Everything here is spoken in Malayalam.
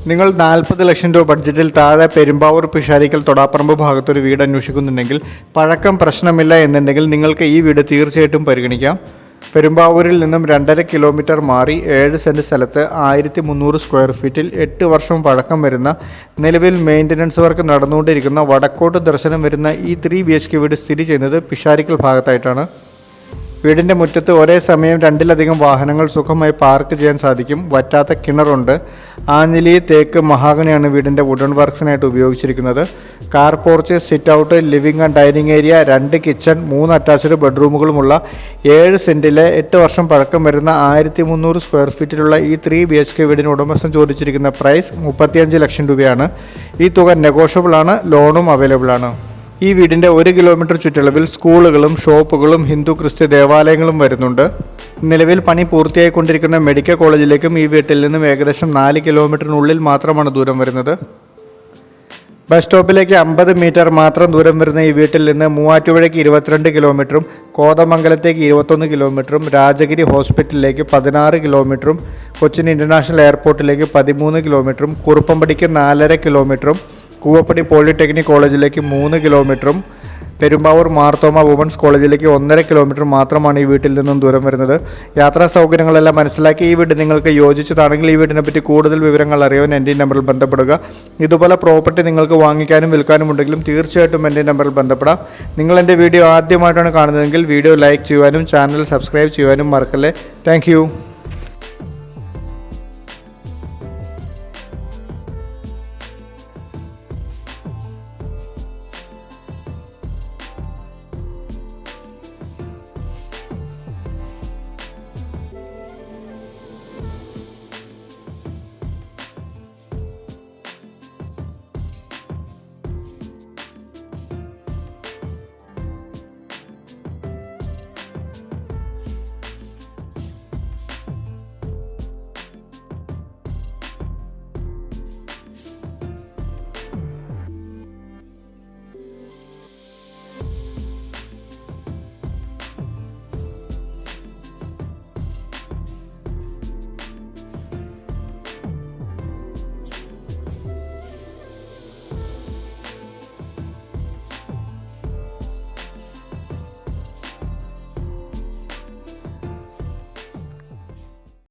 നിങ്ങൾ 40 ലക്ഷം രൂപ ബഡ്ജറ്റിൽ താഴെ പെരുമ്പാവൂർ പിഷാരിക്കൽ തൊടാപ്പറമ്പ് ഭാഗത്തൊരു വീട് അന്വേഷിക്കുന്നുണ്ടെങ്കിൽ, പഴക്കം പ്രശ്നമില്ല എന്നുണ്ടെങ്കിൽ നിങ്ങൾക്ക് ഈ വീട് തീർച്ചയായിട്ടും പരിഗണിക്കാം. പെരുമ്പാവൂരിൽ നിന്നും 2.5 കിലോമീറ്റർ മാറി 7 സെൻറ്റ് സ്ഥലത്ത് 1300 സ്ക്വയർ ഫീറ്റിൽ 8 വർഷം പഴക്കം വരുന്ന, നിലവിൽ മെയിൻ്റനൻസ് വർക്ക് നടന്നുകൊണ്ടിരിക്കുന്ന, വടക്കോട്ട് ദർശനം വരുന്ന ഈ 3 BHK വീട് സ്ഥിതി ചെയ്യുന്നത് പിഷാരിക്കൽ ഭാഗത്തായിട്ടാണ്. വീടിൻ്റെ മുറ്റത്ത് ഒരേ സമയം 2-ലധികം വാഹനങ്ങൾ സുഖമായി പാർക്ക് ചെയ്യാൻ സാധിക്കും. വറ്റാത്ത കിണറുണ്ട്. ആഞ്ഞിലി, തേക്ക്, മഹാഗണിയാണ് വീടിൻ്റെ വുഡൻ വർക്ക്സിനായിട്ട് ഉപയോഗിച്ചിരിക്കുന്നത്. Car porch, sit out, living and dining area, 2 kitchen, 3 attached ബെഡ്റൂമുകളുമുള്ള 7 സെൻറ്റിലെ 8 വർഷം പഴക്കം വരുന്ന 1300 സ്ക്വയർ ഫീറ്റിലുള്ള ഈ 3 BHK വീടിന് ഉടമസ്ഥൻ ചോദിച്ചിരിക്കുന്ന പ്രൈസ് 35 ലക്ഷം രൂപയാണ്. ഈ തുക നെഗോഷ്യബിൾ ആണ്. ലോണും അവൈലബിൾ ആണ്. ഈ വീടിൻ്റെ 1 കിലോമീറ്റർ ചുറ്റളവിൽ സ്കൂളുകളും ഷോപ്പുകളും ഹിന്ദു ക്രിസ്ത്യ ദേവാലയങ്ങളും വരുന്നുണ്ട്. നിലവിൽ പണി പൂർത്തിയായിക്കൊണ്ടിരിക്കുന്ന മെഡിക്കൽ കോളേജിലേക്കും ഈ വീട്ടിൽ നിന്നും ഏകദേശം 4 കിലോമീറ്ററിനുള്ളിൽ മാത്രമാണ് ദൂരം വരുന്നത്. ബസ് സ്റ്റോപ്പിലേക്ക് 50 മീറ്റർ മാത്രം ദൂരം വരുന്ന ഈ വീട്ടിൽ നിന്ന് മൂവാറ്റുപുഴയ്ക്ക് 22 കിലോമീറ്ററും, കോതമംഗലത്തേക്ക് 21 കിലോമീറ്ററും, രാജഗിരി ഹോസ്പിറ്റലിലേക്ക് 16 കിലോമീറ്ററും, കൊച്ചിൻ ഇൻ്റർനാഷണൽ എയർപോർട്ടിലേക്ക് 13 കിലോമീറ്ററും, കുറുപ്പമ്പടിക്ക് 4.5 കിലോമീറ്ററും, കൂവപ്പടി പോളിടെക്നിക് കോളേജിലേക്ക് 3 കിലോമീറ്ററും, പെരുമ്പാവൂർ മാർത്തോമ വുമൻസ് കോളേജിലേക്ക് 1.5 കിലോമീറ്റർ മാത്രമാണ് ഈ വീട്ടിൽ നിന്നും ദൂരം വരുന്നത്. യാത്രാ സൗകര്യങ്ങളെല്ലാം മനസ്സിലാക്കി ഈ വീട് നിങ്ങൾക്ക് യോജിച്ചതാണെങ്കിൽ ഈ വീടിനെ പറ്റി കൂടുതൽ വിവരങ്ങൾ അറിയാൻ എൻ്റെ നമ്പറിൽ ബന്ധപ്പെടുക. ഇതുപോലെ പ്രോപ്പർട്ടി നിങ്ങൾക്ക് വാങ്ങിക്കാനും വിൽക്കാനും ഉണ്ടെങ്കിലും തീർച്ചയായിട്ടും എൻ്റെ നമ്പറിൽ ബന്ധപ്പെടാം. നിങ്ങൾ എൻ്റെ വീഡിയോ ആദ്യമായിട്ടാണ് കാണുന്നതെങ്കിൽ വീഡിയോ ലൈക്ക് ചെയ്യുവാനും ചാനൽ സബ്സ്ക്രൈബ് ചെയ്യുവാനും മറക്കല്ലേ. താങ്ക്